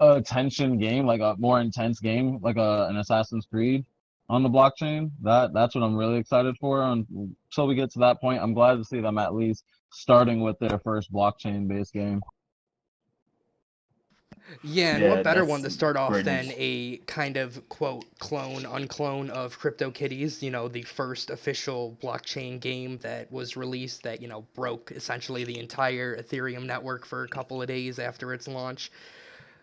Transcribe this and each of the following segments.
a tension game, like a more intense game, like an Assassin's Creed on the blockchain. That's what I'm really excited for. Until we get to that point, I'm glad to see them at least starting with their first blockchain-based game. Yeah, and Yeah, what better one that's to start off great than news. a kind of quote clone unclone of CryptoKitties, the first official blockchain game that was released that, broke essentially the entire Ethereum network for a couple of days after its launch.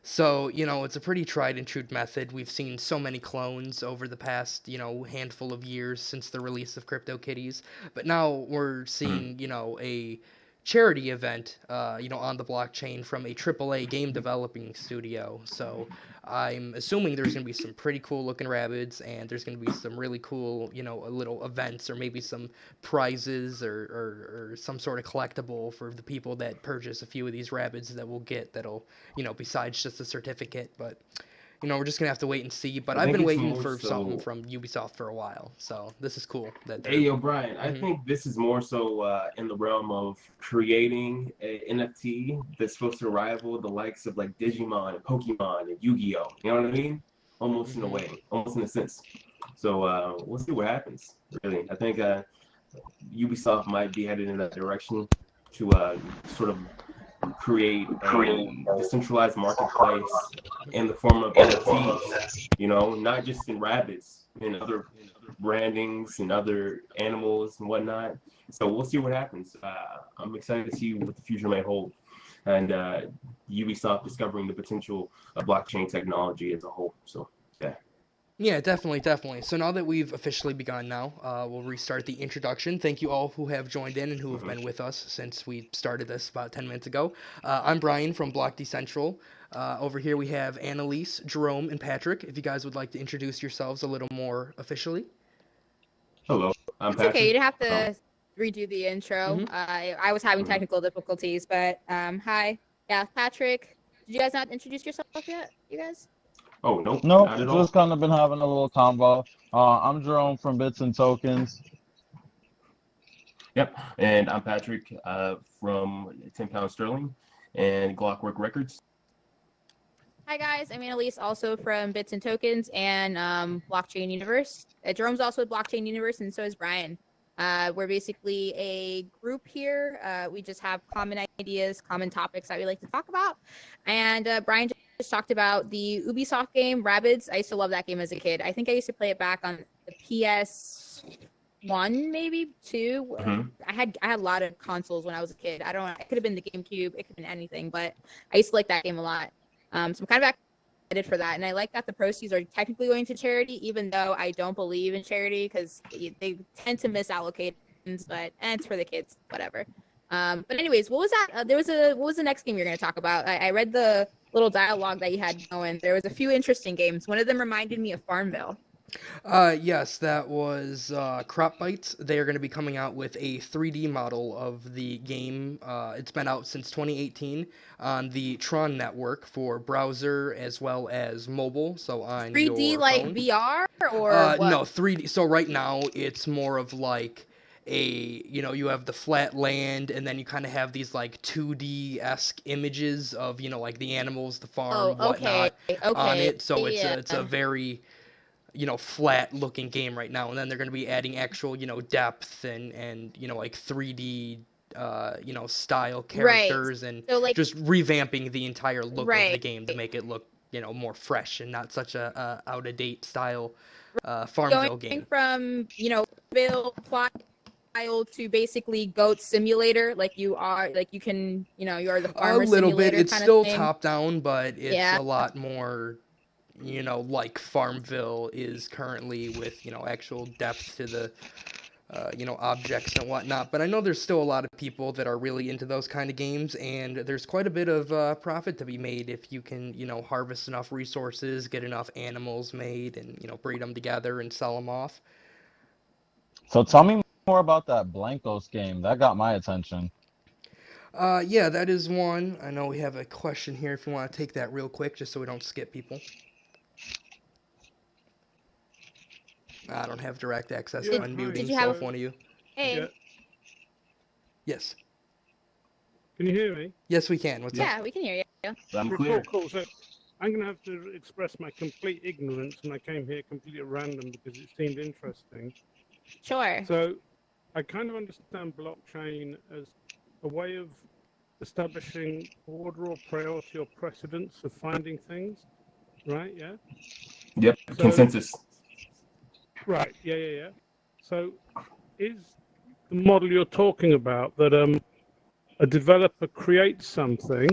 So, it's a pretty tried and true method. We've seen so many clones over the past, handful of years since the release of CryptoKitties. But now we're Mhm. seeing, a charity event, on the blockchain from a AAA game developing studio. So I'm assuming there's going to be some pretty cool looking rabbits, and there's going to be some really cool, little events or maybe some prizes or some sort of collectible for the people that purchase a few of these rabbits that we'll get that'll besides just a certificate. But, we're just gonna have to wait and see. But I I've think been it's waiting more for something so. from Ubisoft for a while, so this is cool that Hey, they're. yo, Brian, I Hmm. think this is more so in the realm of creating an NFT that's supposed to rival the likes of like Digimon and Pokemon and Yu-Gi-Oh! You know what I mean? Almost in a Hmm. way, almost in a sense. So we'll see what happens, really. I think Ubisoft might be headed in that direction to sort of create a decentralized marketplace in the form of NFTs, not just in rabbits, in other brandings and other animals and whatnot. So we'll see what happens. I'm excited to see what the future may hold. And Ubisoft discovering the potential of blockchain technology as a whole. So, yeah. Yeah, definitely, definitely. So now that we've officially begun now, we'll restart the introduction. Thank you all who have joined in and who have Mm-hmm. been with us since we started this about 10 minutes ago. I'm Brian from Block Decentral. Over here we have Annalise, Jerome, and Patrick. If you guys would like to introduce yourselves a little more officially. Hello, I'm It's okay. Patrick. You didn't have Um, to redo the intro. Hmm. I was having mhm. technical difficulties, but hi. Yeah, Patrick. Did you guys not introduce yourself yet? You guys? Oh, nope, Nope, not at just all. kind of been having a little combo. I'm Jerome from Bits and Tokens. Yep, and I'm Patrick from 10 Pound Sterling and Glockwork Records. Hi guys. I'm Annalise, also from Bits and Tokens and Blockchain Universe. Jerome's also with Blockchain Universe, and so is Brian. We're basically a group here. We just have common ideas, common topics that we like to talk about. And Brian just talked about the Ubisoft game Rabbids. I used to love that game as a kid. I think I used to play it back on the PS1, maybe two. Mm-hmm. I had a lot of consoles when I was a kid. I don't know. It could have been the GameCube. It could have been anything, but I used to like that game a lot. So I'm kind of excited for that, and I like that the proceeds are technically going to charity, even though I don't believe in charity because they tend to misallocate things. But it's for the kids, whatever. But anyways, what was that? What was the next game you're going to talk about? I read the little dialogue that you had going. There was a few interesting games. One of them reminded me of Farmville. Yes, that was Crop Bites. They are going to be coming out with a 3D model of the game. It's been out since 2018 on the Tron network for browser as well as mobile, so on 3D your like phone. VR or what? No, 3D. So right now it's more of like you have the flat land, and then you kind of have these like 2D-esque images of, like the animals, the Oh, farm, okay, whatnot on okay, it. So yeah. it's a very flat looking game right now, and then they're going to be adding actual depth and like 3D style Right. characters, and So like just revamping the entire look of the right. game to make it look more fresh and not such a out of date style Going Farmville game. from Bill plot style to basically goat simulator, like you can you are the A farmer little bit. simulator It's kind of still thing. top down, but it's Yeah. a lot more like Farmville is currently with actual depth to the objects and whatnot. But I know there's still a lot of people that are really into those kind of games, and there's quite a bit of profit to be made if you can, harvest enough resources, get enough animals made, and, breed them together and sell them off. So tell me more about that Blankos game. That got my attention. Yeah, that is one. I know we have a question here if you want to take that real quick, just so we don't skip people. I don't have direct access to Yeah, unmuting, Did you so have if one of you. hey? Yeah. Yes. Can you hear me? Yes, we can. What's up? Yeah, we can hear you. I'm Cool, clear. cool. So I'm going to have to express my complete ignorance, and I came here completely at random because it seemed interesting. Sure. So I kind of understand blockchain as a way of establishing order or priority or precedence of finding things, right? Yeah. Yep, So, consensus. right. Yeah. So is the model you're talking about that a developer creates something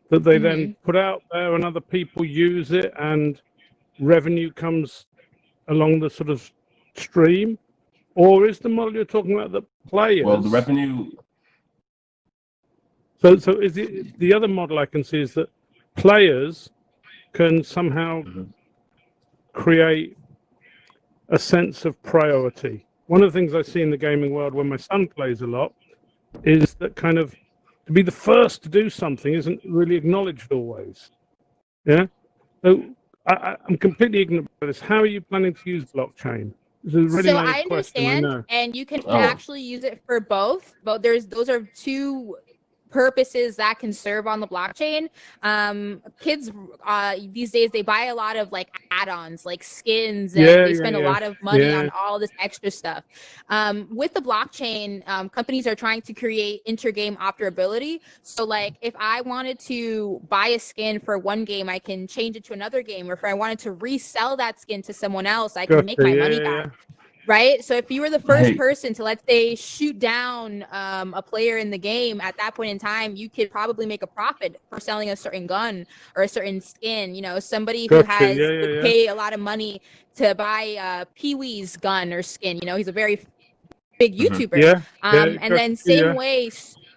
that they then put out there and other people use it and revenue comes along the sort of stream? Or is the model you're talking about that players? Well, the revenue. So is the other model I can see is that players can somehow create a sense of priority. One of the things I see in the gaming world when my son plays a lot is that kind of to be the first to do something isn't really acknowledged always. Yeah. So I'm completely ignorant of this. How are you planning to use blockchain? This is a really So naive I question, I understand, know. and you can actually use it for both. But those are two purposes that can serve on the blockchain. Kids these days, they buy a lot of like add-ons, like skins, and they spend a lot of money on all this extra stuff. With the blockchain, companies are trying to create inter-game operability. So like if I wanted to buy a skin for one game, I can change it to another game, or if I wanted to resell that skin to someone else, I can make my money back. Right. So if you were the first person to, let's say, shoot down a player in the game, at that point in time, you could probably make a profit for selling a certain gun or a certain skin. You know, somebody who has would pay a lot of money to buy Pee-wee's gun or skin. You know, he's a very big YouTuber. And then same way.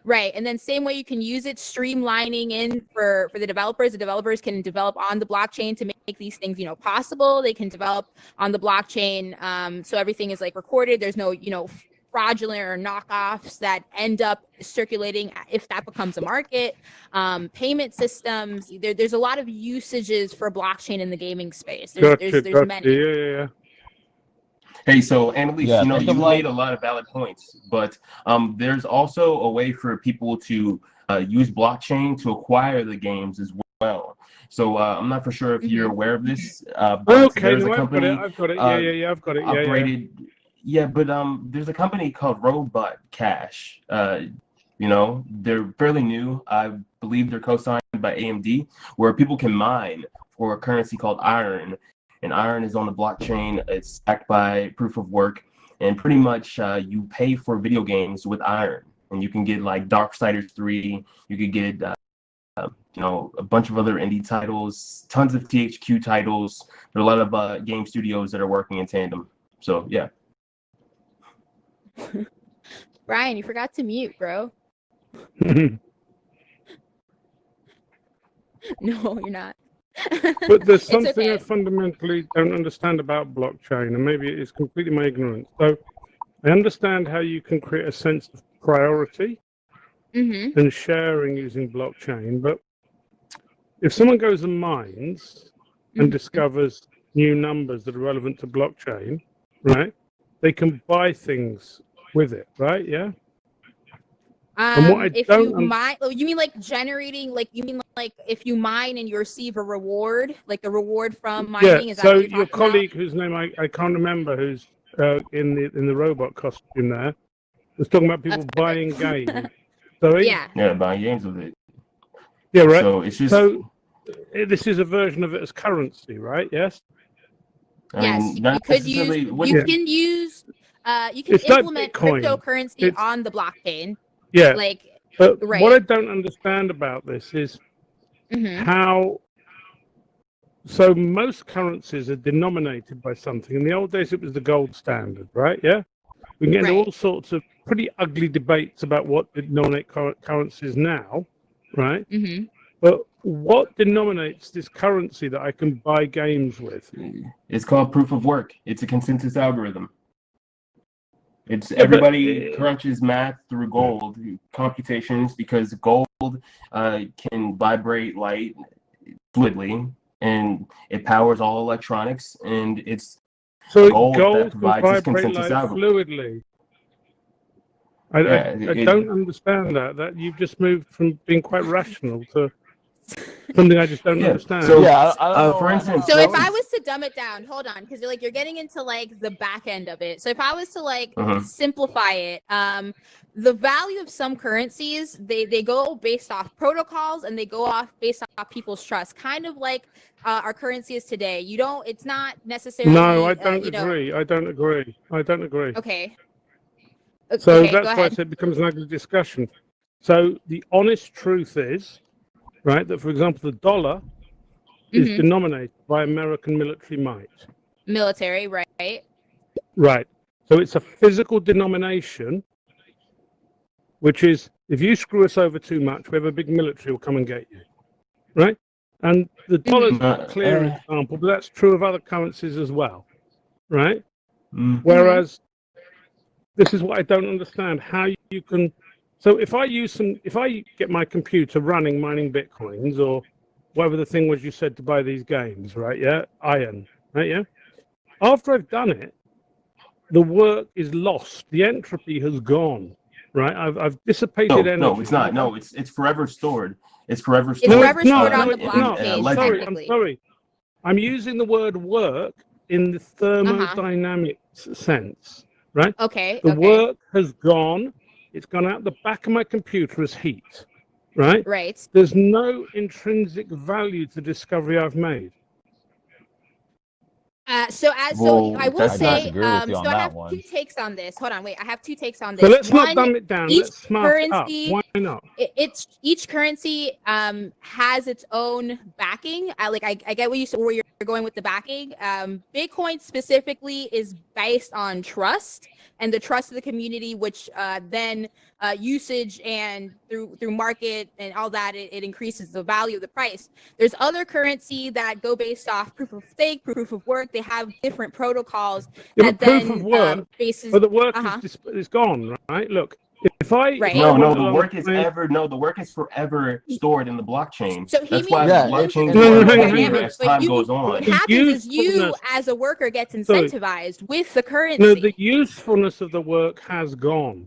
Right. And then same way you can use it streamlining in for the developers. The developers can develop on the blockchain to make these things, you know, possible. They can develop on the blockchain. So everything is like recorded. There's no, you know, fraudulent or knockoffs that end up circulating if that becomes a market. Payment systems. There's a lot of usages for blockchain in the gaming space. There's many. Hey, so Annalise, Yeah, you know, think you of like made a lot of valid points, but there's also a way for people to use blockchain to acquire the games as well. So I'm not for sure if you're aware of this, but there's a company I've got it. I've got it. Operated. Yeah, but there's a company called Robot Cash. You know, they're fairly new. I believe they're co-signed by AMD, where people can mine for a currency called Iron. And Iron is on the blockchain. It's backed by proof of work, and pretty much you pay for video games with Iron, and you can get like Darksiders 3. You could get you know, a bunch of other indie titles, tons of THQ titles. There are a lot of game studios that are working in tandem. So yeah. Brian, you forgot to mute, bro. No, you're not. But there's something I fundamentally don't understand about blockchain, and maybe it is completely my ignorance. So I understand how you can create a sense of priority and sharing using blockchain, but if someone goes and mines and discovers new numbers that are relevant to blockchain, right, they can buy things with it, right? Yeah. And what you mean like generating, like you mean like if you mine and you receive a reward, like the reward from mining? Yeah. Is that So what you're your talking colleague, about? whose name I can't remember, who's in the robot costume there, was talking about people buying games. Sorry? Yeah, buying games with it. Yeah, right. So it's just. So this is a version of it as currency, right? Yes. I mean, you could use. You can use. You can implement cryptocurrency on the blockchain. Yeah. But right. What I don't understand about this is how. So most currencies are denominated by something. In the old days, it was the gold standard, right? Yeah. We can get into all sorts of pretty ugly debates about what denominate currencies now, right? But what denominates this currency that I can buy games with? It's called proof of work. It's a consensus algorithm. It's everybody crunches math through gold computations because gold can vibrate light fluidly, and it powers all electronics, and it's gold that provides this consensus algorithm. Fluidly. I don't understand that. That you've just moved from being quite rational to something I just don't understand. So Yeah, I don't know for instance, So if I was to dumb it down, hold on, because you're getting into like the back end of it. So if I was to like simplify it, the value of some currencies, they go based off protocols and they go off based off people's trust, kind of like our currency is today. It's not necessarily. No, I don't agree. I don't agree. Okay. So okay, that's why I said it becomes an ugly discussion. So the honest truth is, right, that for example, the dollar is denominated by American military might. Military, right? Right. So it's a physical denomination, which is if you screw us over too much, we have a big military will come and get you. Right? And the dollar's a clear example, but that's true of other currencies as well. Right? Whereas this is what I don't understand, how you can. So if I get my computer running mining bitcoins or whatever the thing was you said to buy these games, right? Yeah, iron, right? Yeah. After I've done it, the work is lost. The entropy has gone, right? I've dissipated energy. No, it's not. No, it's forever stored. It's forever stored. It's forever stored on the blockchain. I'm sorry. I'm using the word work in the thermodynamic sense, right? Okay. The work has gone. It's gone out the back of my computer as heat, right? Right. There's no intrinsic value to the discovery I've made. So I will say, so I have two takes on this. Hold on, wait. I have two takes on this. So let's not dumb it down. Let's smart it up. Why not? Each currency has its own backing. I get what you said, where you're going with the backing. Bitcoin specifically is based on trust and the trust of the community, which then usage and through market and all that, it increases the value of the price. There's other currency that go based off proof of stake, proof of work. They have different protocols that proof then of work, bases. But the work is gone, right? Look, if I the work is forever stored in the blockchain. So that's why the blockchain as time goes on. What happens is you, as a worker, gets incentivized with the currency. No, the usefulness of the work has gone,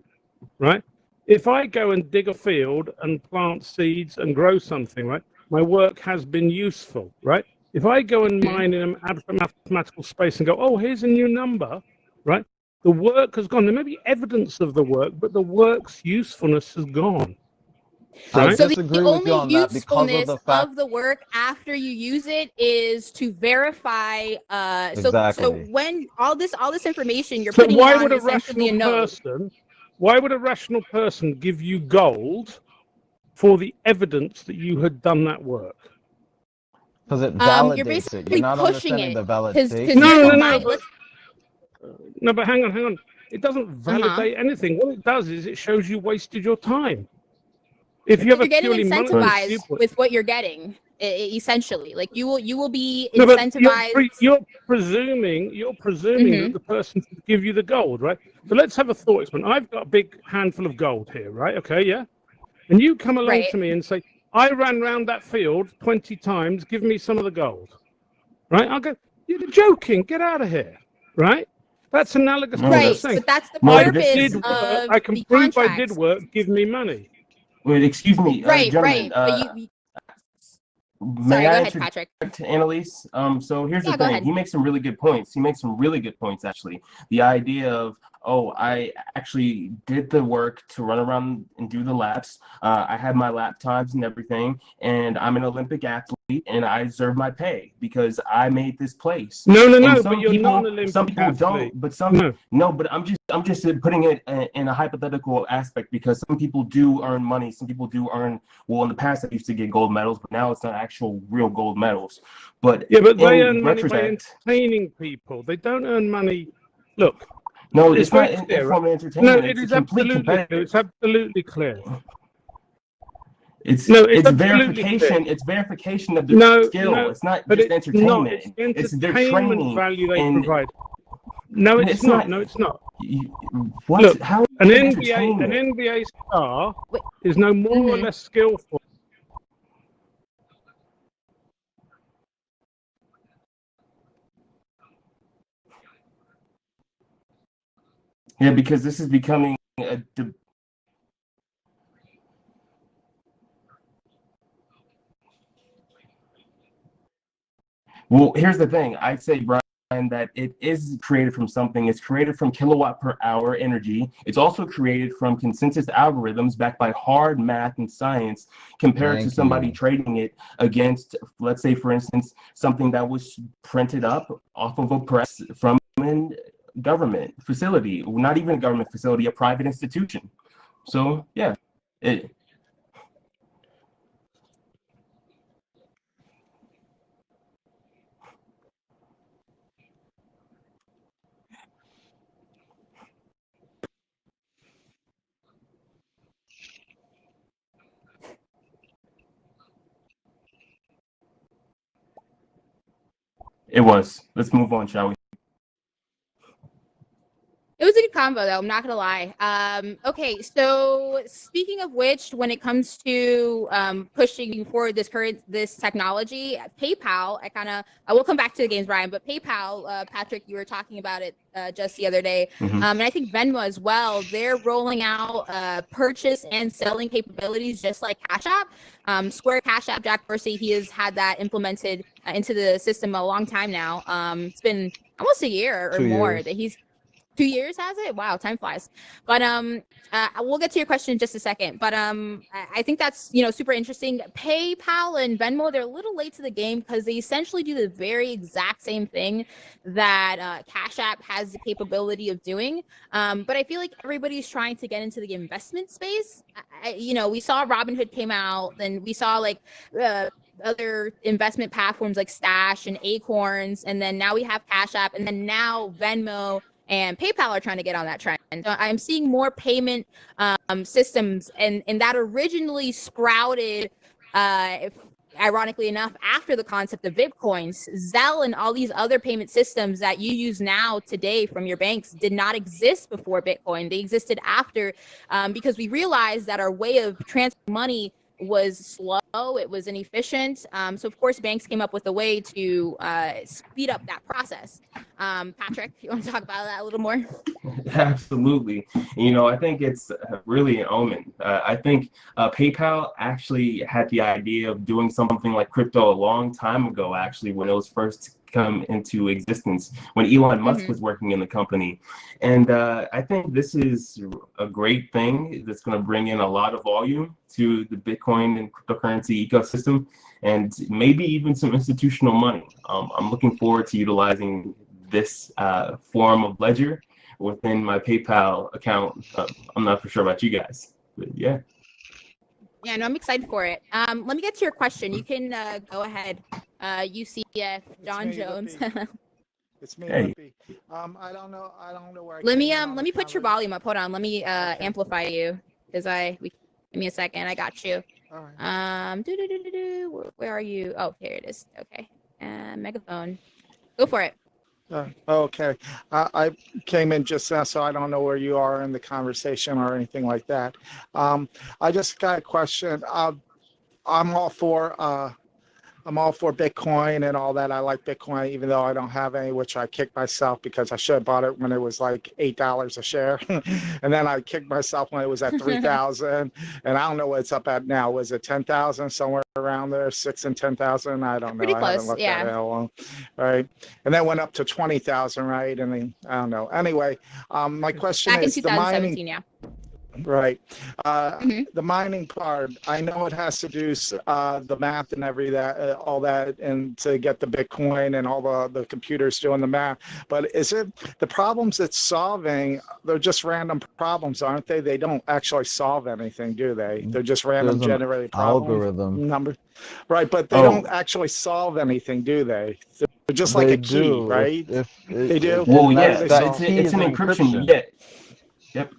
right? If I go and dig a field and plant seeds and grow something, right, my work has been useful, right? If I go and mine in an abstract mathematical space and go, oh, here's a new number, right? The work has gone. There may be evidence of the work, but the work's usefulness has gone. Right? So the only usefulness of the work after you use it is to verify. So when all this information you're putting on essentially a node. Why would a rational person give you gold for the evidence that you had done that work? Because it validates you're basically it. You're not pushing understanding it. the validation. No, but hang on. It doesn't validate anything. What it does is it shows you wasted your time. If you have you're getting incentivized with what you're getting, essentially, like you will be incentivized. No, you're presuming that the person should give you the gold, right? So let's have a thought experiment. I've got a big handful of gold here, right? Okay, yeah. And you come along to me and say, I ran round that field 20 times. Give me some of the gold, right? I'll go. You're joking. Get out of here, right? That's analogous. Right, but that's the purpose of I can prove I did work. Give me money. Wait, excuse me, gentlemen. Sorry, go ahead, Patrick. To Annalise. So here's the thing. He makes some really good points. Actually. The idea of, I actually did the work to run around and do the laps. I had my lap times and everything, and I'm an Olympic athlete, and I deserve my pay because I made this place. No, but you're not an Olympic some people athlete. don't, but some no, but I'm just putting it in a hypothetical aspect because some people do earn money. Some people do earn. Well, in the past, I used to get gold medals, but now it's not actual real gold medals. But they earn money by entertaining people. They don't earn money. Look. No, it's not in form of entertainment. No, it is absolutely clear. It's absolutely clear. It's verification. It's verification of their skill. It's not just entertainment. It's their training value they provide. No, it's not. No, it's not. What? Look, how an NBA star is no more or less skillful. Yeah, because this is becoming a Well, here's the thing. I'd say, Brian, that it is created from something. It's created from kilowatt per hour energy. It's also created from consensus algorithms backed by hard math and science compared to somebody trading it against, let's say, for instance, something that was printed up off of a press from a government facility, not even a government facility, a private institution. So, yeah. It was. Let's move on, shall we? It was a good combo, though. I'm not gonna lie. Okay, so speaking of which, when it comes to pushing forward this technology, PayPal, I will come back to the games, Brian, but PayPal, Patrick, you were talking about it just the other day, and I think Venmo as well. They're rolling out purchase and selling capabilities, just like Cash App. Square Cash App, Jack Dorsey, he has had that implemented into the system a long time now. It's been almost a year or more that he's 2 years, has it? Wow, time flies. But we'll get to your question in just a second. But I think that's super interesting. PayPal and Venmo, they're a little late to the game because they essentially do the very exact same thing that Cash App has the capability of doing. But I feel like everybody's trying to get into the investment space. We saw Robinhood came out, and we saw like other investment platforms like Stash and Acorns, and then now we have Cash App, and then now Venmo and PayPal are trying to get on that trend. So I'm seeing more payment systems, and that originally sprouted, ironically enough, after the concept of Bitcoins. Zelle and all these other payment systems that you use now today from your banks did not exist before Bitcoin. They existed after, because we realized that our way of transferring money was slow, it was inefficient. So of course banks came up with a way to speed up that process. Patrick, you want to talk about that a little more? Absolutely. I think it's really an omen. I think PayPal actually had the idea of doing something like crypto a long time ago, actually, when it was first come into existence, when Elon Musk was working in the company. And I think this is a great thing that's going to bring in a lot of volume to the Bitcoin and cryptocurrency ecosystem, and maybe even some institutional money. I'm looking forward to utilizing this form of ledger within my PayPal account. I'm not for sure about you guys, but yeah. Yeah, no, I'm excited for it. Let me get to your question. You can go ahead. UCF, John Jones. It's me, Hey. Lippy. I don't know where. Let me put your volume up. Hold on. Let me amplify you, because give me a second. I got you. All right. Where are you? Oh, here it is. Okay. Megaphone. Go for it. Okay. I came in just now, so I don't know where you are in the conversation or anything like that. I just got a question. I'm all for Bitcoin and all that. I like Bitcoin, even though I don't have any, which I kicked myself because I should have bought it when it was like $8 a share. And then I kicked myself when it was at 3,000. And I don't know what it's up at now. Was it 10,000, somewhere around there, 6 and 10,000? I don't know. Pretty I close, haven't looked yeah. at it in a long, right? And then went up to 20,000, right? And then I don't know. Anyway, my question Back in is the mining. 2017, yeah. Right. The mining part, I know it has to do the math and all that, and to get the Bitcoin and all the computers doing the math. But is it the problems it's solving? They're just random problems, aren't they? They don't actually solve anything, do they? They're just random generated algorithm numbers. Right, but they don't actually solve anything, do they? They're just like a key, right? They do. Well, How do yeah, they it's an encryption. Yeah. Yep.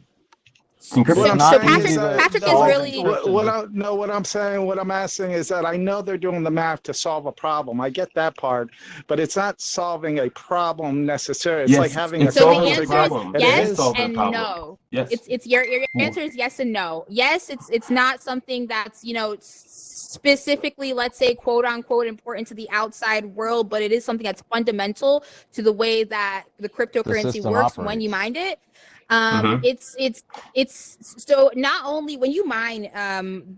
So Patrick is really what I'm saying, what I'm asking is that I know they're doing the math to solve a problem. I get that part, but it's not solving a problem necessarily. It's like having a so the answer problem. is yes and no. Yes. It's your answer is yes and no. Yes, it's not something that's specifically, let's say, quote unquote, important to the outside world, but it is something that's fundamental to the way that the cryptocurrency works when you mine it. It's so not only when you mine,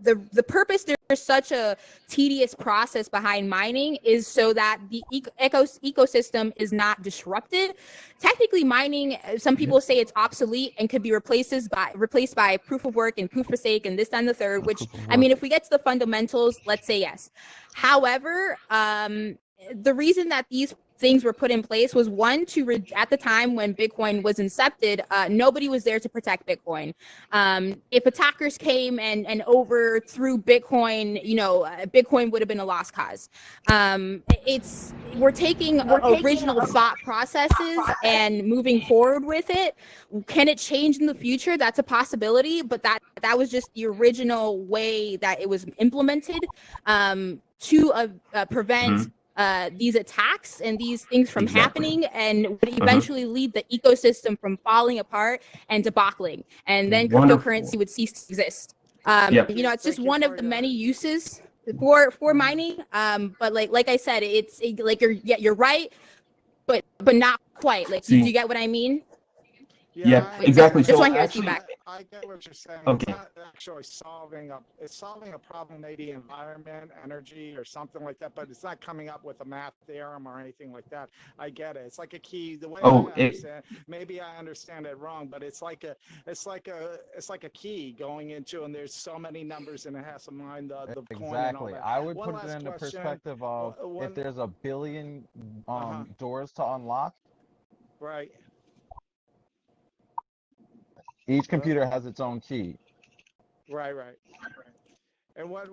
the purpose there's such a tedious process behind mining is so that the ecosystem is not disrupted. Technically, mining, some people say it's obsolete and could be replaced by proof of work and proof of stake and this and the third. Which I mean, if we get to the fundamentals, let's say yes. However, the reason that these things were put in place was one at the time when Bitcoin was incepted, nobody was there to protect Bitcoin. If attackers came and overthrew Bitcoin, Bitcoin would have been a lost cause. We're taking original thought processes and moving forward with it. Can it change in the future? That's a possibility, but that was just the original way that it was implemented to prevent these attacks and these things from happening, and would eventually lead the ecosystem from falling apart and debacling, and then cryptocurrency would cease to exist. It's just one of the many uses for mining. But like I said, you're right, but not quite. Like, do you get what I mean? Yeah, exactly. Just So want to hear feedback. I get what you're saying. Okay. It's not actually solving a problem, maybe environment, energy, or something like that, but it's not coming up with a math theorem or anything like that. I get it. It's like a key. The way I understand, maybe I understand it wrong, but it's like a key going into, and there's so many numbers, and it has to mine the coin and all that. I would put it in the perspective of if there's a billion doors to unlock. Right. Each computer has its own key. Right. And what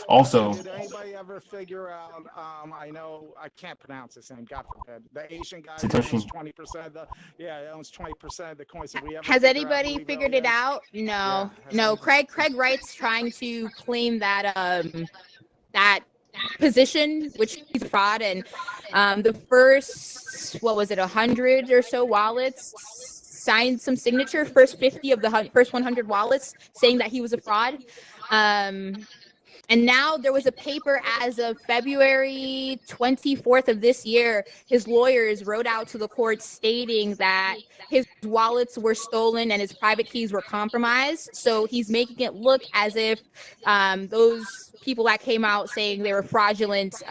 also, did anybody ever figure out? I know I can't pronounce his name. God forbid. The Asian guy owns 20% of the. Yeah, owns 20% of the coins. Has anybody figured it out? No, no. Craig Wright's trying to claim that that position, which is fraud, and the first 100 or so wallets signed some signature, first 50 of the first 100 wallets saying that he was a fraud. And now there was a paper as of February 24th of this year. His lawyers wrote out to the court stating that his wallets were stolen and his private keys were compromised. So he's making it look as if those people that came out saying they were fraudulent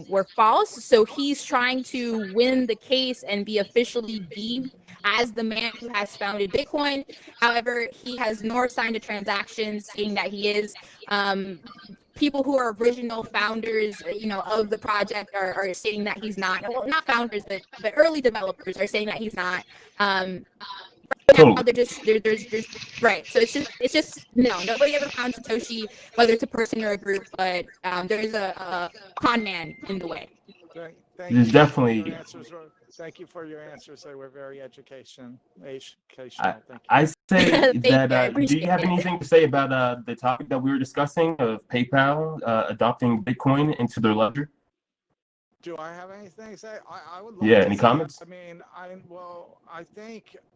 were false. So he's trying to win the case and be officially deemed as the man who has founded Bitcoin. However, he has nor signed a transaction saying that he is. People who are original founders, of the project are saying that he's not. Well, not founders, but early developers are saying that he's not. Now there's right. So it's just nobody ever found Satoshi, whether it's a person or a group, but there's a con man in the way. There's definitely. Thank you for your answers. They were very educational. I say that. Do you have anything to say about the topic that we were discussing of PayPal adopting Bitcoin into their ledger? Do I have anything to say? I would love to any say, comments?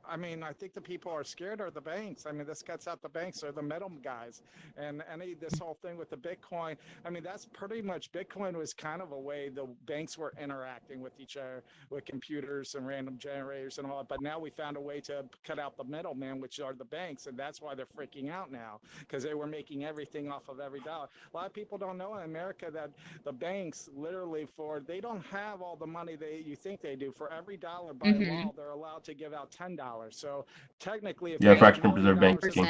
I think the people are scared of the banks. I mean, this gets out the banks are the middle guys, and this whole thing with the Bitcoin. I mean, that's pretty much Bitcoin was kind of a way the banks were interacting with each other with computers and random generators and all that. But now we found a way to cut out the middleman, which are the banks, and that's why they're freaking out now because they were making everything off of every dollar. A lot of people don't know in America that the banks literally they don't have all the money you think they do. For every dollar by law, they're allowed to give out $10. So technically, if fractional reserve banking,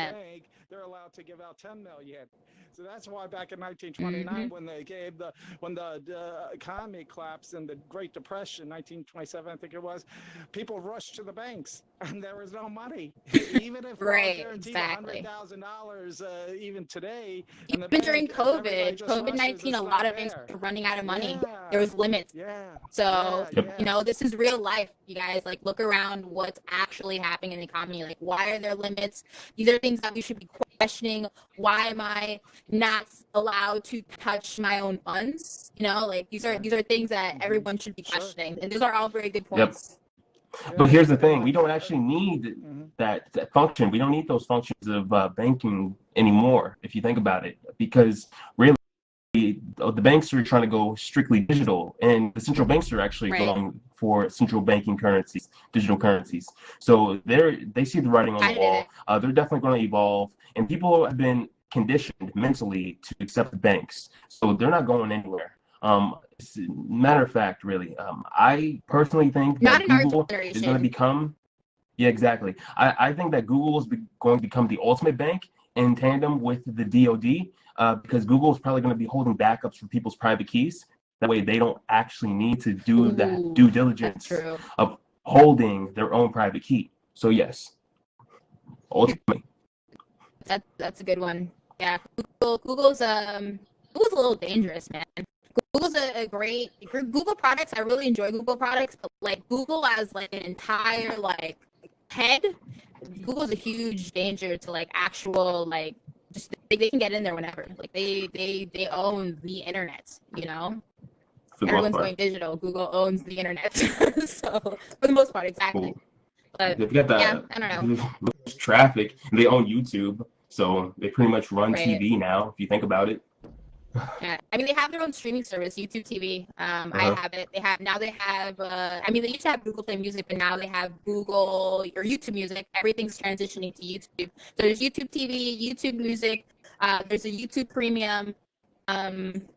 they're allowed to give out 10 million. So that's why back in 1929, when the economy collapsed in the Great Depression, 1927, I think it was, people rushed to the banks, and there was no money. Even if guaranteed $100,000, even today. Even during COVID-19, a lot of banks were running out of money. There was limits. So this is real life, you guys. Like, look around what's actually happening in the economy. Like, why are there limits? These are things that we should be questioning. Why am I not allowed to touch my own funds? These are things that everyone should be questioning, and those are all very good points. But here's the thing: we don't actually need that function. We don't need those functions of banking anymore, if you think about it, because really the banks are trying to go strictly digital, and the central banks are actually going for central banking currencies, digital currencies. So they see the writing on the wall. They're definitely going to evolve, and people have been conditioned mentally to accept the banks, so they're not going anywhere. Matter of fact, really, I personally think that Google is going to become. Yeah, exactly. I think that Google is going to become the ultimate bank in tandem with the DoD, because Google is probably going to be holding backups for people's private keys. That way, they don't actually need to do the due diligence of holding their own private key. So yes, ultimately. That's a good one. Yeah, Google's a little dangerous, man. Google's a great Google products. I really enjoy Google products, but like Google as like an entire like head, Google's a huge danger to like actual like just they can get in there whenever. Like they own the internet, you know. Everyone's going digital. Google owns the internet, so for the most part, exactly. Cool. But they've got yeah, I don't know. Traffic. They own YouTube, so they pretty much run Right. TV now. If you think about it. Yeah, I mean they have their own streaming service, YouTube TV. I have it. They have I mean they used to have Google Play Music, but now they have Google or YouTube Music. Everything's transitioning to YouTube. So there's YouTube TV, YouTube Music. There's a YouTube Premium. I mean,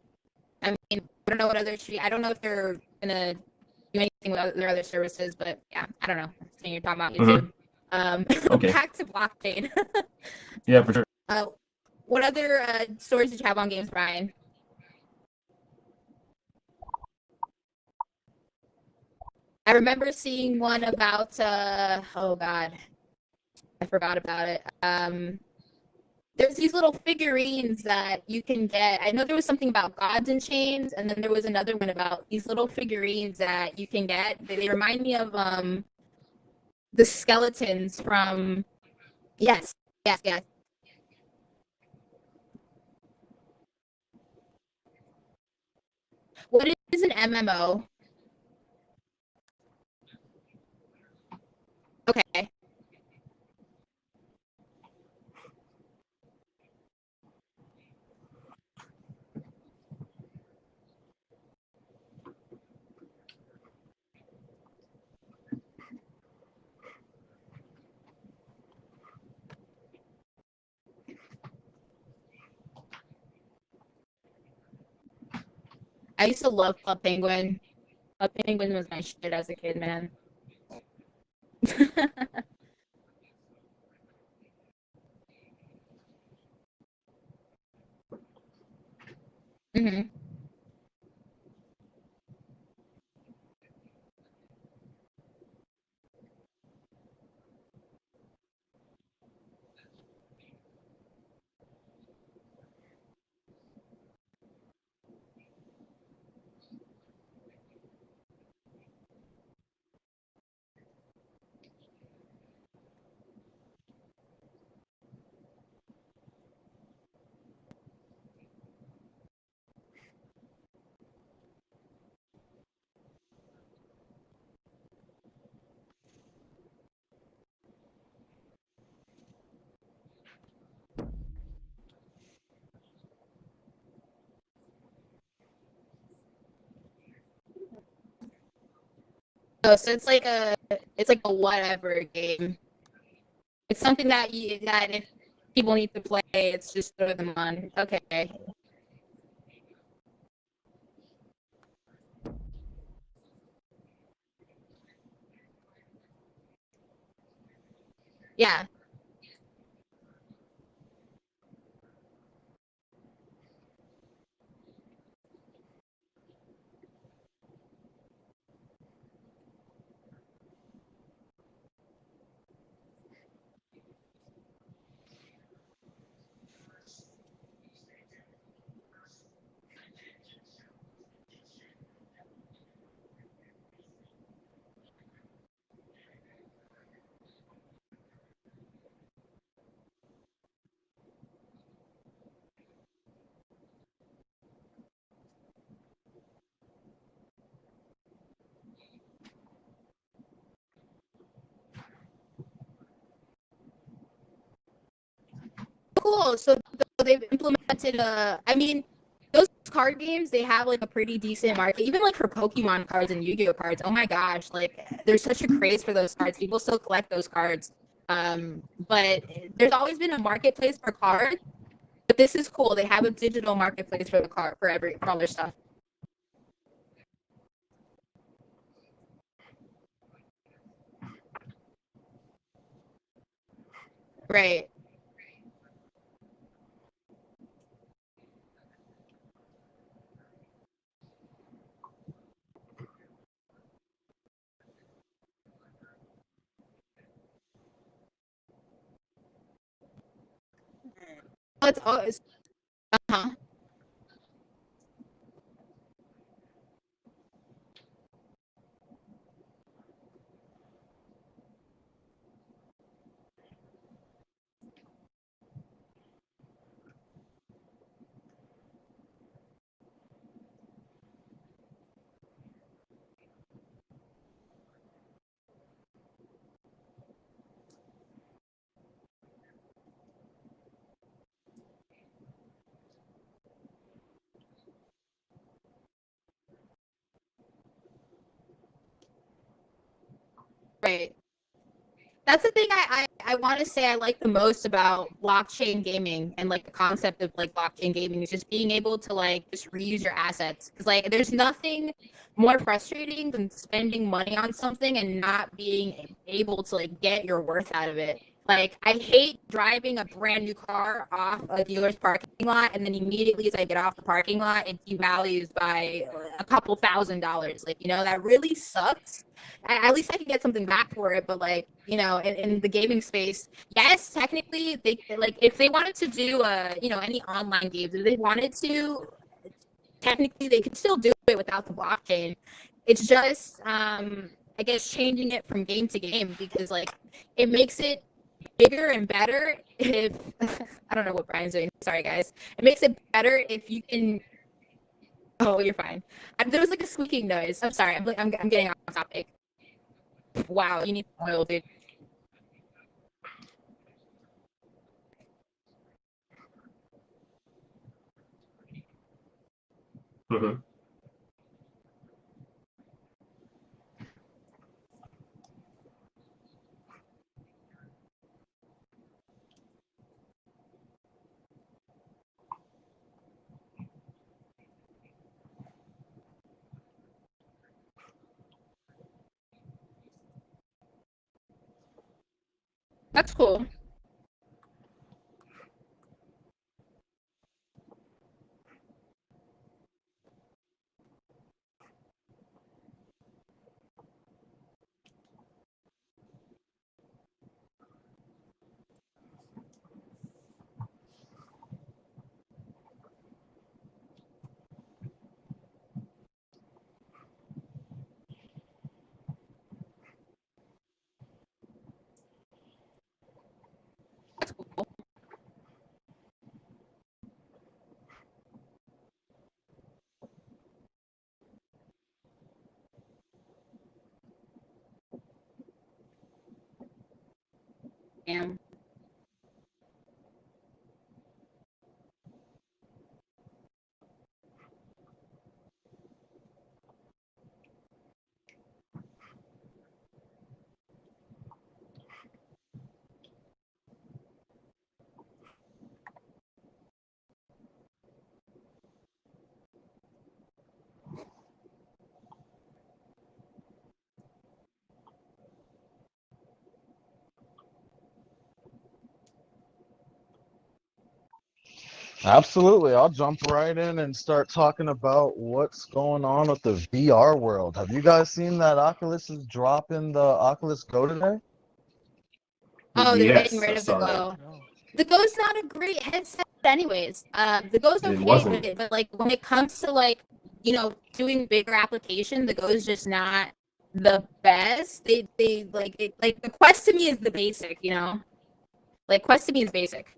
I don't know what other I don't know if they're gonna do anything with their other services, but yeah, I don't know. So you're talking about YouTube. Okay. Back to blockchain. Yeah, for sure. What other stories did you have on games, Brian? I remember seeing one about oh god, I forgot about it. There's these little figurines that you can get. I know there was something about gods and chains, and then there was another one about these little figurines that you can get. They remind me of the skeletons from yes. What is an MMO? Okay. I used to love Club Penguin. Club Penguin was my shit as a kid, man. hmm Oh, so it's like a whatever game. It's something that if people need to play, it's just throw them on. Okay. Yeah. Cool. So they've implemented I mean, those card games, they have like a pretty decent market, even like for Pokemon cards and Yu-Gi-Oh cards. Oh my gosh, like there's such a craze for those cards. People still collect those cards. But there's always been a marketplace for cards. But this is cool. They have a digital marketplace for the card for all their stuff. Right. It's always uh-huh. Right. That's the thing I want to say I like the most about blockchain gaming and like the concept of like blockchain gaming is just being able to like just reuse your assets. Because like there's nothing more frustrating than spending money on something and not being able to like get your worth out of it. Like I hate driving a brand new car off a dealer's parking lot and then immediately as I get off the parking lot it devalues by a couple $1,000s. Like, you know, that really sucks. At least I can get something back for it. But like, you know, in the gaming space, yes, technically they like if they wanted to do you know, any online games, if they wanted to, technically they could still do it without the blockchain. It's just I guess changing it from game to game because like it makes it bigger and better if I don't know what Brian's doing. Sorry guys. It makes it better if you can. Oh, you're fine. There was like a squeaking noise. I'm sorry. I'm getting off topic. Wow, you need oil, dude. Mhm. That's cool. Damn. Absolutely. I'll jump right in and start talking about what's going on with the VR world. Have you guys seen that Oculus is dropping the Oculus Go today? Oh, they're getting Yes, I rid of the saw that. Go. The Go's not a great headset anyways. The Go's It okay, wasn't. but like when it comes to like, you know, doing bigger application, the Go's just not the best. They like it like the Quest to me is the basic, you know? Like Quest to me is basic.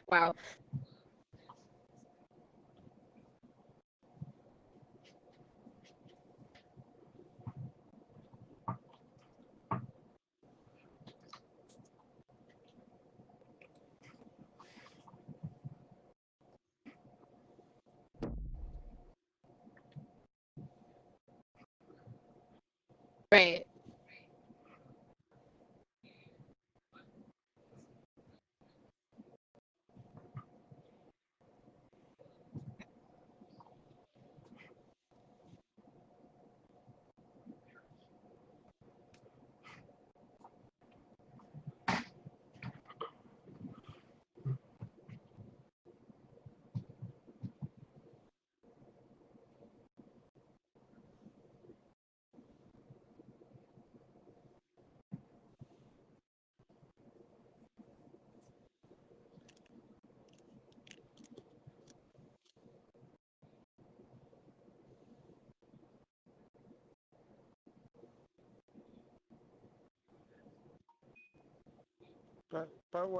Wow. Right. But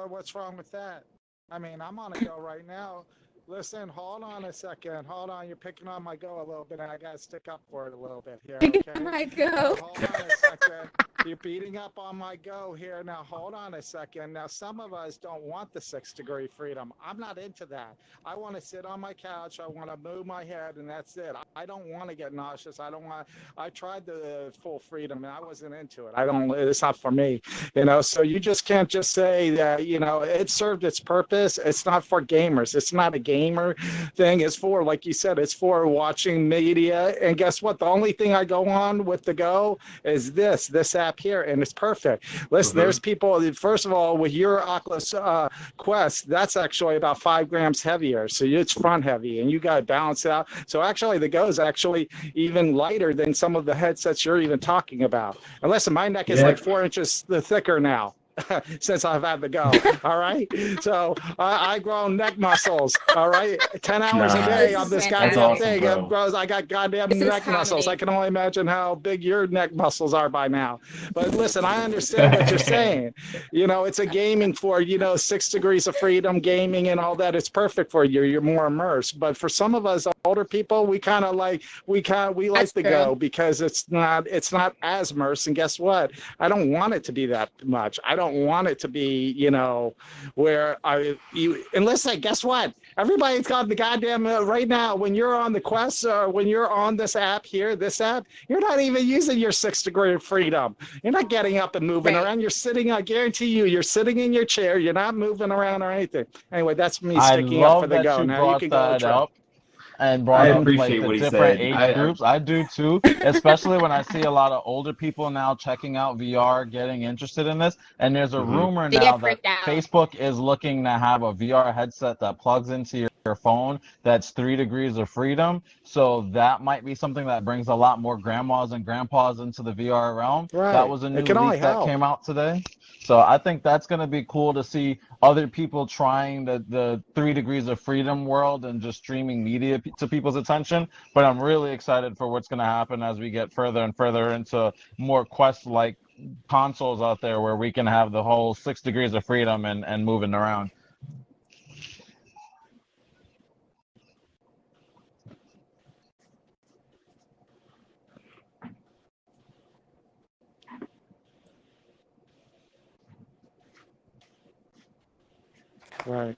what's wrong with that? I mean, I'm on a go right now. Listen, hold on a second. Hold on. You're picking on my go a little bit, and I got to stick up for it a little bit here, okay? My go. Hold on a second. You're beating up on my go here. Now, hold on a second. Now, some of us don't want the 6-degree freedom. I'm not into that. I want to sit on my couch. I want to move my head, and that's it. I don't want to get nauseous. I don't want. I tried the full freedom, and I wasn't into it. I don't. It's not for me, you know. So you just can't just say that. You know, it served its purpose. It's not for gamers. It's not a gamer thing. It's for, like you said, it's for watching media. And guess what? The only thing I go on with the Go is this app here, and it's perfect. Listen, there's people. First of all, with your Oculus Quest, that's actually about 5 grams heavier, so it's front heavy, and you got to balance it out. So actually, the Go is actually even lighter than some of the headsets you're even talking about. And listen, my neck is like 4 inches thicker now. Since I've had the Go, all right. So I grow neck muscles, all right. 10 hours a day on this goddamn awesome, thing. bro. It grows. I got goddamn neck muscles. I can only imagine how big your neck muscles are by now. But listen, I understand what you're saying. You know, it's a gaming for 6 degrees of freedom, gaming and all that. It's perfect for you. You're more immersed. But for some of us older people, we kind of like we like the Go because it's not as immersed. And guess what? I don't want it to be that much. I don't want it to be, where unless guess what? Everybody's got the goddamn right now. When you're on the Quest or when you're on this app here, you're not even using your 6-degree of freedom. You're not getting up and moving around. You're sitting. I guarantee you're sitting in your chair. You're not moving around or anything. Anyway, that's me sticking up for the Go. Now you can go up and brought up like the different age groups. I do too, especially when I see a lot of older people now checking out VR, getting interested in this. And there's a rumor now that Facebook is looking to have a VR headset that plugs into your phone that's 3 degrees of freedom. So that might be something that brings a lot more grandmas and grandpas into the VR realm. Right. That was a new leak that came out today. So I think that's going to be cool to see other people trying the 3 degrees of freedom world and just streaming media to people's attention. But I'm really excited for what's going to happen as we get further and further into more Quest-like consoles out there where we can have the whole 6 degrees of freedom and moving around. Right.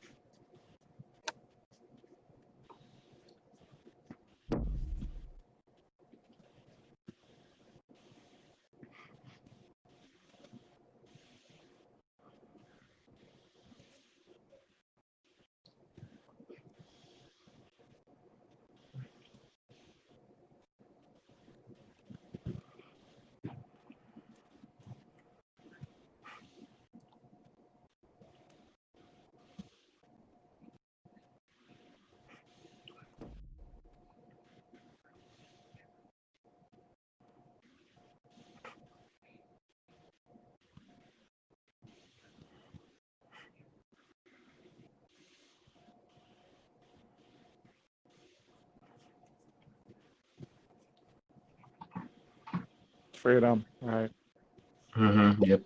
Freedom, right. Yep.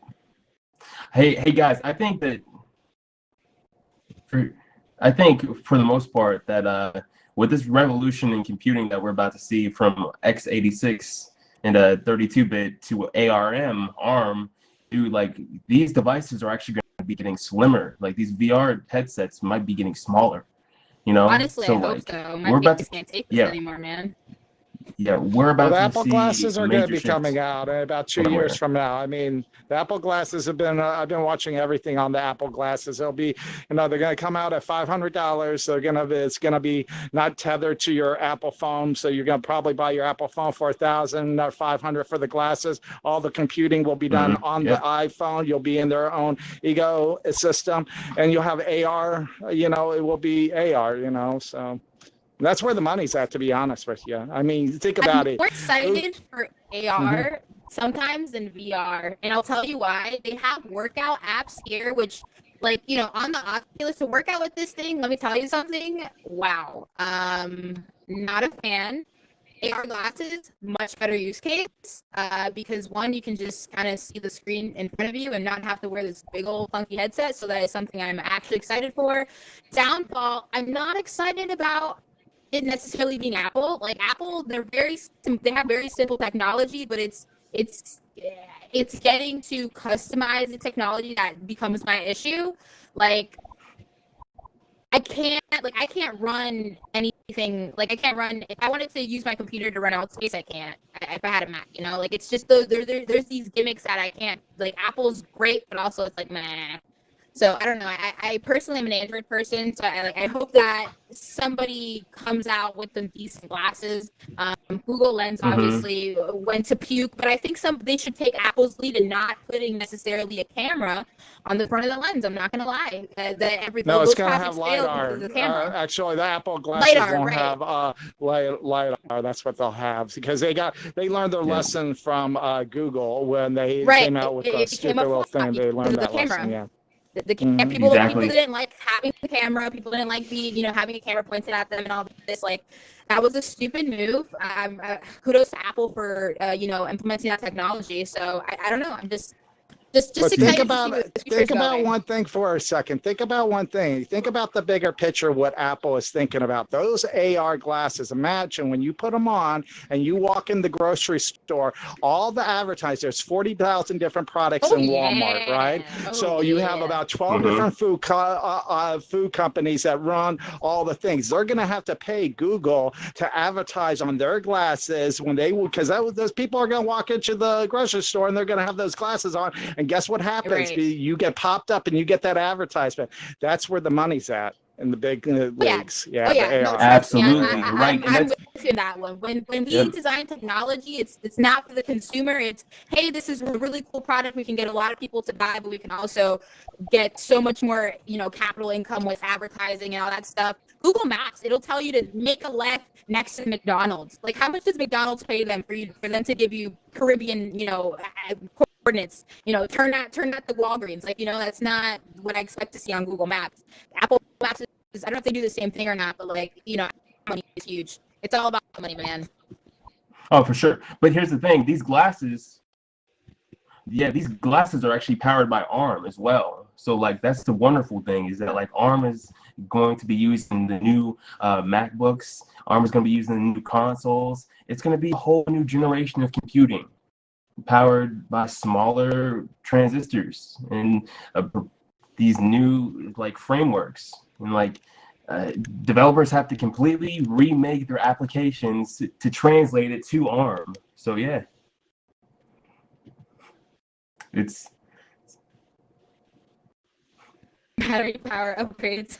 Hey guys, I think for the most part that with this revolution in computing that we're about to see from x86 and 32-bit to ARM, dude, like these devices are actually going to be getting slimmer. Like these VR headsets might be getting smaller. Honestly, so I hope like so. we're about to can't take this anymore, man. Yeah, we're Well, about the to Apple see glasses a are going to major be shift coming out in about 2 years somewhere. from now. I mean, the Apple glasses have been, I've been watching everything on the Apple glasses. They'll be, they're going to come out at $500. It's going to be not tethered to your Apple phone. So you're going to probably buy your Apple phone for $1,000 or $500 for the glasses. All the computing will be done on the iPhone. You'll be in their own ecosystem, and you'll have AR, it will be AR, so. That's where the money's at, to be honest with you. I mean, think about I'm it. more excited for AR sometimes than VR, and I'll tell you why. They have workout apps here, which, like, on the Oculus, to work out with this thing, let me tell you something. Wow. Not a fan. AR glasses, much better use case, because one, you can just kind of see the screen in front of you and not have to wear this big old funky headset. So that is something I'm actually excited for. Downfall, I'm not excited about it necessarily being Apple. Like Apple, they have very simple technology, but it's getting to customize the technology that becomes my issue. Like I can't run anything. Like I can't run if I wanted to use my computer to run Outspace, I can't. If I had a Mac, like it's just there's these gimmicks that I can't. Like Apple's great, but also it's like meh. So I don't know. I personally am an Android person, so I hope that somebody comes out with some decent glasses. Google Lens obviously went to puke, but I think they should take Apple's lead in not putting necessarily a camera on the front of the lens. I'm not gonna lie. No, it's Those going to have projects failed because LiDAR. of the camera. Actually, the Apple glasses LiDAR, won't right? have LiDAR. That's what they'll have because they learned their lesson from Google when they Right. came out with a It became stupid a little flop thing. They because learned of the that lesson. camera. Yeah. People Exactly. didn't like having the camera. People didn't like having a camera pointed at them and all this. Like that was a stupid move. Kudos to Apple for implementing that technology. So I don't know. I'm just But excited to see where the future's think about going. one thing for a second. Think about one thing. Think about the bigger picture. What Apple is thinking about those AR glasses. Imagine when you put them on and you walk in the grocery store. All the advertisers. There's 40,000 different products in Walmart, right? So you have about 12 different food companies that run all the things. They're going to have to pay Google to advertise on their glasses because those people are going to walk into the grocery store and they're going to have those glasses on. And guess what happens? Right. You get popped up and you get that advertisement. That's where the money's at in the big leagues. Yeah, the AR. No, Absolutely, you're right. I'm with you in that one. When we design technology, it's not for the consumer. It's, hey, this is a really cool product. We can get a lot of people to buy, but we can also get so much more, capital income with advertising and all that stuff. Google Maps, it'll tell you to make a left next to McDonald's. Like, how much does McDonald's pay them for them to give you Caribbean, coordinates? Turn at the Walgreens. Like, that's not what I expect to see on Google Maps. Apple Maps is, I don't know if they do the same thing or not, but money is huge. It's all about money, man. Oh, for sure. But here's the thing: these glasses are actually powered by ARM as well. So that's the wonderful thing is that ARM is going to be used in the new MacBooks. ARM is going to be used in the new consoles. It's going to be a whole new generation of computing powered by smaller transistors and these new frameworks. And developers have to completely remake their applications to translate it to ARM. So yeah, it's Battery power upgrades.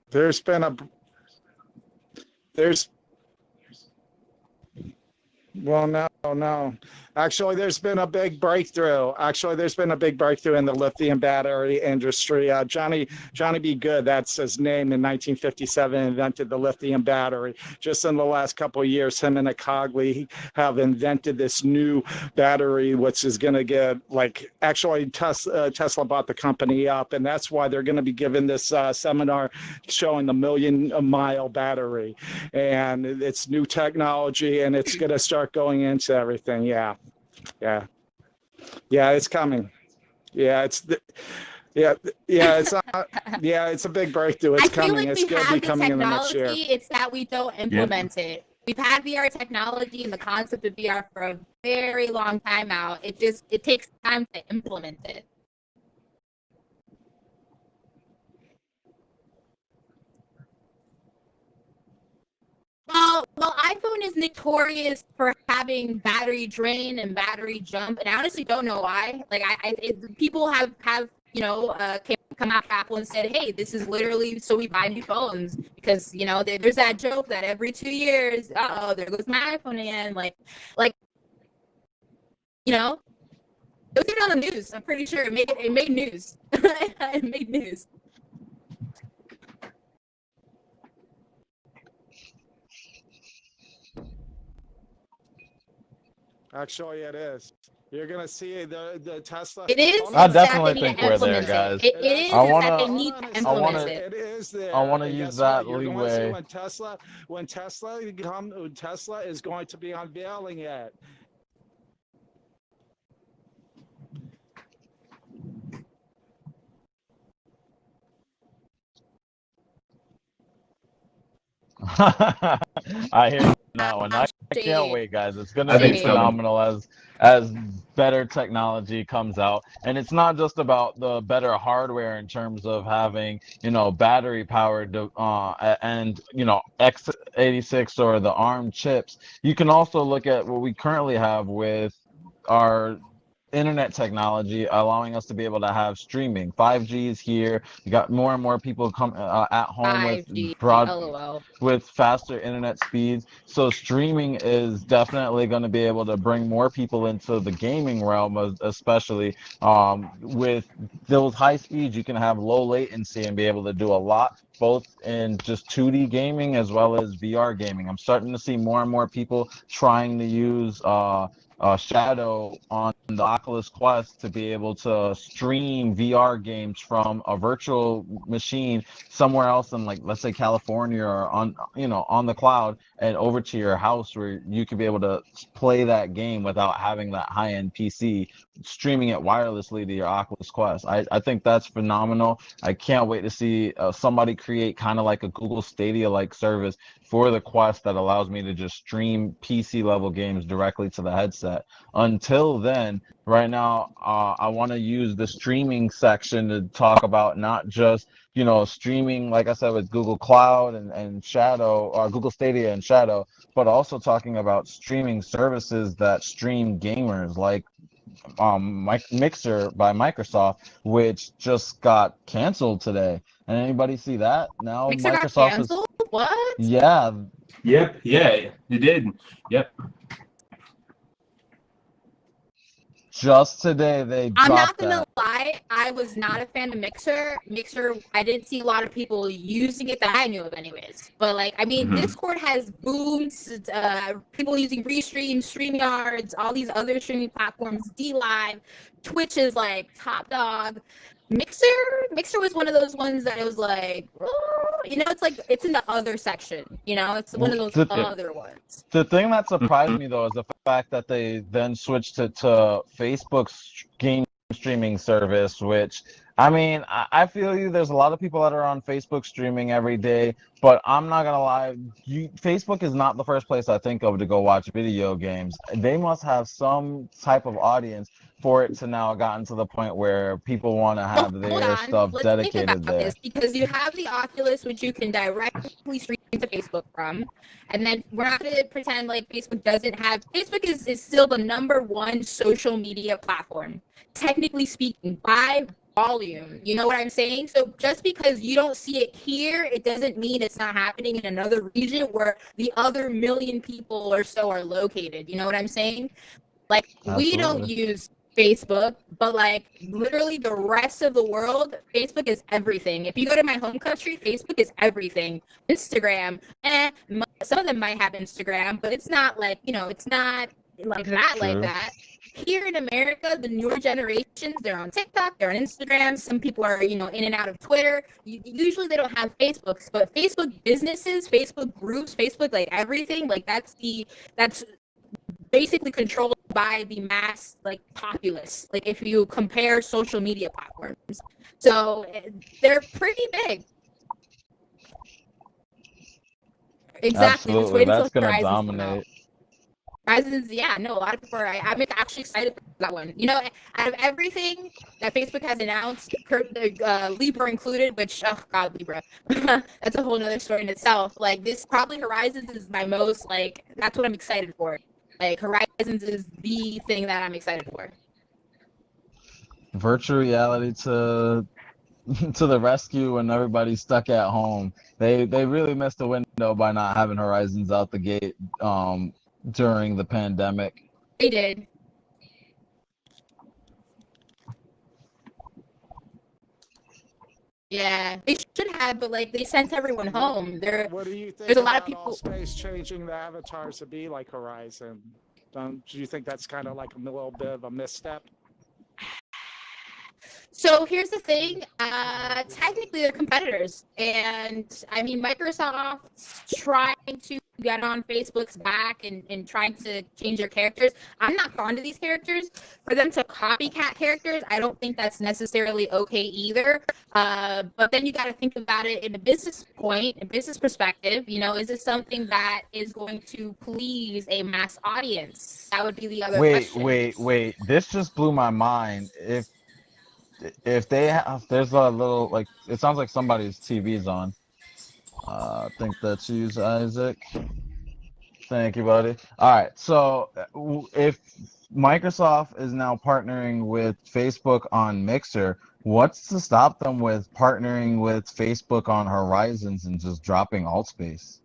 There's been a there's Well, no. Actually, there's been a big breakthrough. In the lithium battery industry. Johnny B. Good, that's his name, in 1957 invented the lithium battery. Just in the last couple of years, him and Akagli have invented this new battery, which is going to get actually Tesla bought the company up, and that's why they're going to be giving this seminar showing the million-mile battery, and it's new technology, and it's going to start going into everything. Yeah, it's coming. It's a big breakthrough. It's coming. It's going to be coming in the next year. It's that we don't implement it. We've had VR technology and the concept of VR for a very long time now. It takes time to implement it. Well, iPhone is notorious for having battery drain and battery jump, and I honestly don't know why. People have come out to Apple and said, "Hey, this is literally so we buy new phones," because there's that joke that every 2 years, there goes my iPhone again. It was even on the news. I'm pretty sure it made news. It made news. Actually, it is. You're gonna see the Tesla. It is. I definitely think we're there, guys. It is. I wanna- that they need to implement it. It is there. I want to And use guess that what? You're going to leeway. see when Tesla is going to be unveiling it. I hear you on that one. I can't wait, guys. It's gonna be phenomenal as better technology comes out, and it's not just about the better hardware in terms of having battery powered and x86 or the ARM chips. You can also look at what we currently have with our internet technology, allowing us to be able to have streaming. 5G is here. You got more and more people come at home 5G, with faster internet speeds. So streaming is definitely going to be able to bring more people into the gaming realm, especially with those high speeds. You can have low latency and be able to do a lot, both in just 2D gaming as well as VR gaming. I'm starting to see more and more people trying to use Shadow on the Oculus Quest to be able to stream VR games from a virtual machine somewhere else in, let's say California, or on the cloud, and over to your house where you could be able to play that game without having that high-end PC, streaming it wirelessly to your Oculus Quest. I think that's phenomenal. I can't wait to see somebody create kind of like a Google Stadia-like service for the Quest that allows me to just stream PC level games directly to the headset. Until then, right now, I want to use the streaming section to talk about not just streaming, like I said, with Google Cloud and Shadow, or Google Stadia and Shadow, but also talking about streaming services that stream gamers, like Mixer by Microsoft, which just got canceled today. And anybody see that? Now Mixer Microsoft got canceled? What? Yeah. Yep. Yeah, it did. Yep. Just today they dropped I'm not gonna that. lie, I was not a fan of Mixer. I didn't see a lot of people using it that I knew of anyways. But Discord has boomed, people using Restream, StreamYards, all these other streaming platforms, DLive, Twitch is top dog. Mixer was one of those ones that it was it's in the other section, it's one of those other ones. The thing that surprised me though is the fact that they then switched it to Facebook's game streaming service, which I feel you. There's a lot of people that are on Facebook streaming every day, but I'm not gonna lie, Facebook is not the first place I think of to go watch video games. They must have some type of audience for it to now gotten to the point where people want to have their stuff dedicated there. This, because you have the Oculus, which you can directly stream to Facebook from, and then we're not going to pretend like Facebook doesn't have. Facebook is still the #1 social media platform, technically speaking, by volume. You know what I'm saying? So just because you don't see it here, it doesn't mean it's not happening in another region where the other million people or so are located. You know what I'm saying? Like, we don't Absolutely. use Facebook, but like literally the rest of the world, Facebook is everything. If you go to my home country, Facebook is everything. Instagram, some of them might have Instagram, but it's not like, it's not like that, like True. that. Here in America, the newer generations, they're on TikTok, they're on Instagram. Some people are, in and out of Twitter. Usually they don't have Facebooks, but Facebook businesses, Facebook groups, Facebook, like everything, like that's basically controlled by the mass populace, like if you compare social media platforms. So they're pretty big. Exactly. Just Absolutely. wait until That's gonna Horizons come out. dominate. Horizons, yeah, no, a lot of people are. I'm actually excited for that one. Out of everything that Facebook has announced, Libra included, which, oh god, Libra, that's a whole nother story in itself. Like, this probably Horizons is my most, that's what I'm excited for. Like, Horizons is the thing that I'm excited for. Virtual reality to the rescue when everybody's stuck at home. They really missed the window by not having Horizons out the gate during the pandemic. They did. Yeah, they should have, but they sent everyone home. What do you think There's a lot of about people. All Space changing the avatars to be like Horizon? Do you think that's kind of like a little bit of a misstep? So here's the thing. Technically, they're competitors, and I mean, Microsoft's trying to get on Facebook's back and trying to change their characters. I'm not fond of these characters. For them to copycat characters, I don't think that's necessarily okay either. But then you got to think about it in a business perspective. Is this something that is going to please a mass audience? That would be the other question. Wait. This just blew my mind. If they have, there's a little it sounds like somebody's TV's on. I think that's you, Isaac. Thank you, buddy. All right. So if Microsoft is now partnering with Facebook on Mixer, what's to stop them with partnering with Facebook on Horizons and just dropping AltSpace?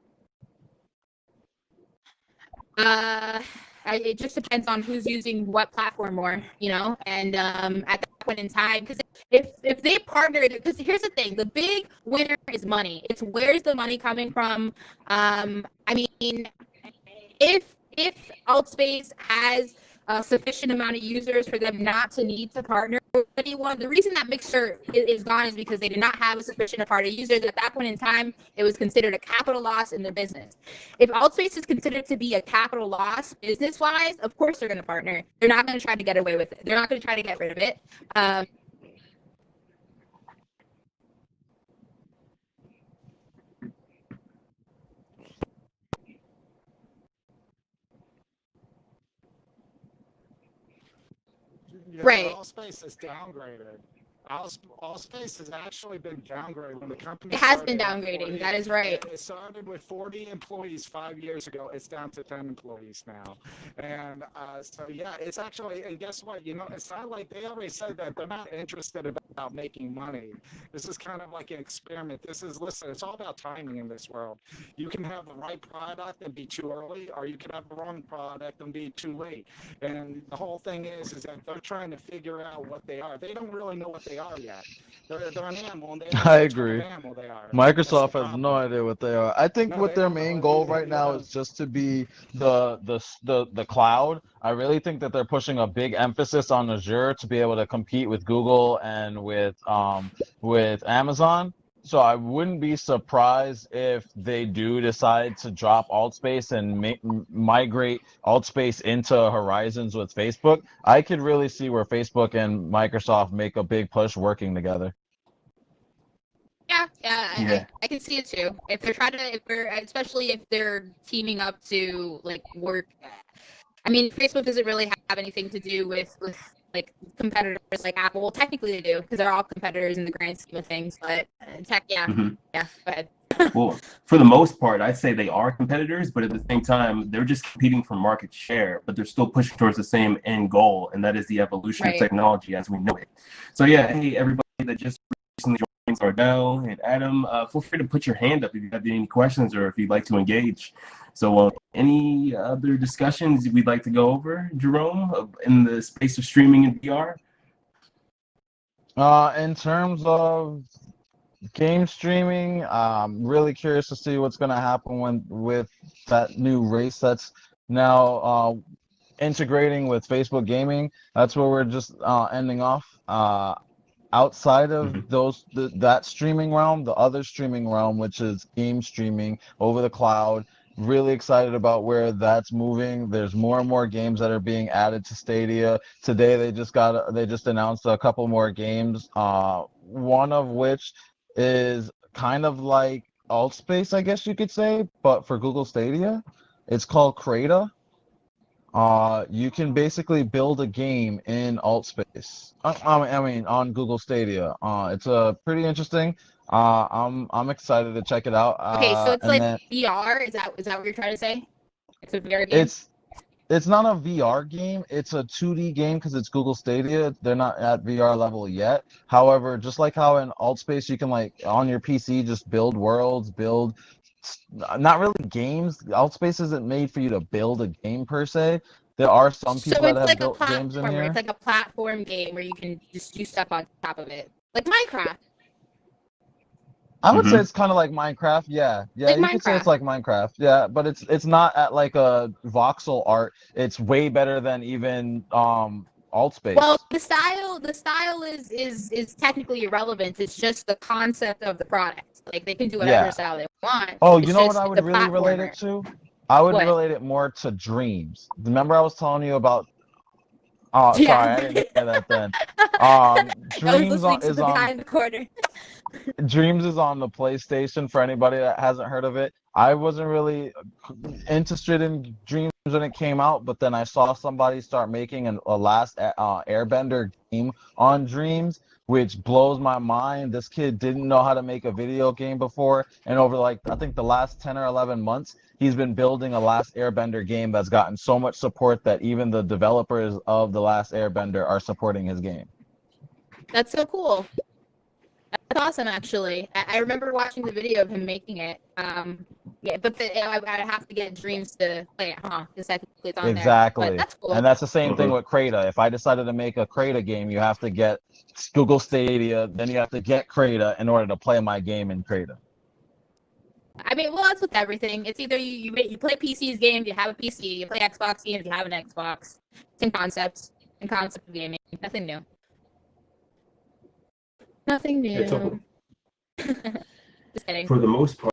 It just depends on who's using what platform more, and at that point in time, because if they partner, because here's the thing, the big winner is money. It's where's the money coming from. I mean, if AltSpace has a sufficient amount of users for them not to need to partner with anyone, the reason that Mixer is gone is because they did not have a sufficient part of users. At that point in time, it was considered a capital loss in the business. If AltSpace is considered to be a capital loss business-wise, of course they're going to partner. They're not going to try to get away with it. They're not going to try to get rid of it. Right. AllSpace is downgraded. AllSpace has actually been downgraded when the company. It has been downgrading. That is right. It started with 40 employees 5 years ago. It's down to 10 employees now, and so yeah, it's actually. And guess what? It's not like they already said that they're not interested about making money. This is kind of like an experiment. Listen. It's all about timing in this world. You can have the right product and be too early, or you can have the wrong product and be too late. And the whole thing is that they're trying to figure out what they are. They don't really know what they are yet. They're an animal, and they I agree. Animal they are. Microsoft has no idea what they are. I think what their main goal right now is just to be the cloud. I really think that they're pushing a big emphasis on Azure to be able to compete with Google and with Amazon. So I wouldn't be surprised if they do decide to drop AltSpace and migrate AltSpace into Horizons with Facebook. I could really see where Facebook and Microsoft make a big push working together. Yeah. I can see it too. Especially if they're teaming up to work. I mean, Facebook doesn't really have anything to do with competitors like Apple. Well, technically they do because they're all competitors in the grand scheme of things. But tech, yeah, go ahead. Well, for the most part, I'd say they are competitors, but at the same time, they're just competing for market share, but they're still pushing towards the same end goal, and that is the evolution of technology as we know it. So yeah, hey everybody. that just recently joined, Ardell and Adam, feel free to put your hand up if you have any questions or if you'd like to engage. So any other discussions we'd like to go over, Jerome, in the space of streaming and VR? In terms of game streaming, really curious to see what's going to happen with that new race that's now integrating with Facebook Gaming. That's where we're just ending off. Outside of that streaming realm, the other streaming realm, which is game streaming over the cloud, really excited about where that's moving. There's more and more games that are being added to Stadia. Today they just announced a couple more games, one of which is kind of like Altspace, I guess you could say, but for Google Stadia. It's called Crata. You can basically build a game in Altspace. I mean, on Google Stadia. It's pretty interesting. I'm excited to check it out. Okay, so it's and like then VR. Is that what you're trying to say? It's a VR game. It's not a VR game. It's a 2D game because it's Google Stadia. They're not at VR level yet. However, just like how in Altspace you can like on your PC just build worlds, not really games. Altspace isn't made for you to build a game per se. There are some people that have built games in here. It's like a platform game where you can just do stuff on top of it, like Minecraft. I would say it's kind of like Minecraft. Yeah, like you could say it's like Minecraft. Yeah, but it's not at like a voxel art. It's way better than even Altspace. Well, the style is technically irrelevant. It's just the concept of the product. Like they can do whatever style they want. Oh, you know what I would really relate it to? I would relate it more to Dreams. Remember I was telling you about sorry, I didn't hear that then. Dreams is on the corner. Dreams is on the PlayStation for anybody that hasn't heard of it. I wasn't really interested in Dreams when it came out, but then I saw somebody start making a Last Airbender game on Dreams, which blows my mind. This kid didn't know how to make a video game before, and over I think the last 10 or 11 months, he's been building a Last Airbender game that's gotten so much support that even the developers of the Last Airbender are supporting his game. That's so cool. That's awesome, actually. I remember watching the video of him making it. Yeah, but I have to get Dreams to play it, huh? Because technically it's on there. But that's cool. And that's the same thing with Crata. If I decided to make a Crata game, you have to get Google Stadia, then you have to get Crata in order to play my game in Crata. I mean, well, that's with everything. It's either you play PC's games, you have a PC. You play Xbox games, you have an Xbox. Same concepts and concept of gaming. Nothing new. Nothing new. Just kidding. For the most part.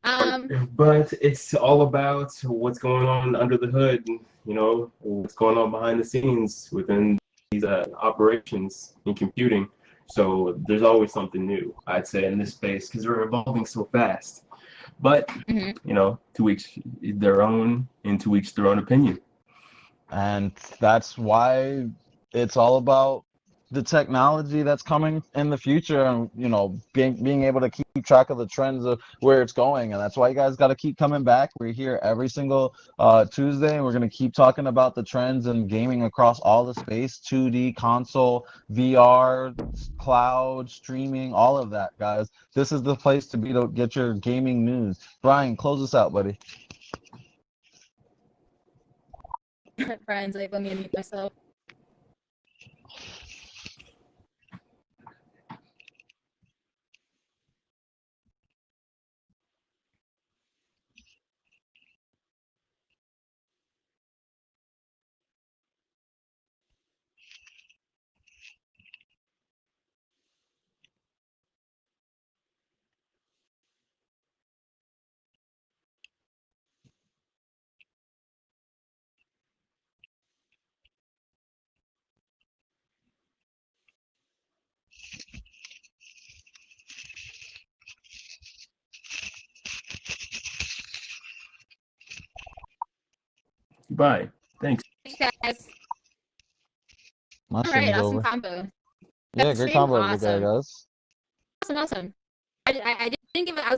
But it's all about what's going on under the hood, you know, what's going on behind the scenes within these operations in computing. So there's always something new, I'd say, in this space because we're evolving so fast. But, you know, 2 weeks their own, in 2 weeks their own opinion. And that's why it's all about the technology that's coming in the future and, you know, being able to keep track of the trends of where it's going. And that's why you guys got to keep coming back. We're here every single Tuesday, and we're going to keep talking about the trends in gaming across all the space, 2D, console, VR, cloud, streaming, all of that, guys. This is the place to be to get your gaming news. Brian, close us out, buddy. Brian's like, let me mute myself. Goodbye. Thanks. Thanks, guys. My All right, awesome over. combo. Yeah, great combo, guys. Awesome. I didn't give it. I was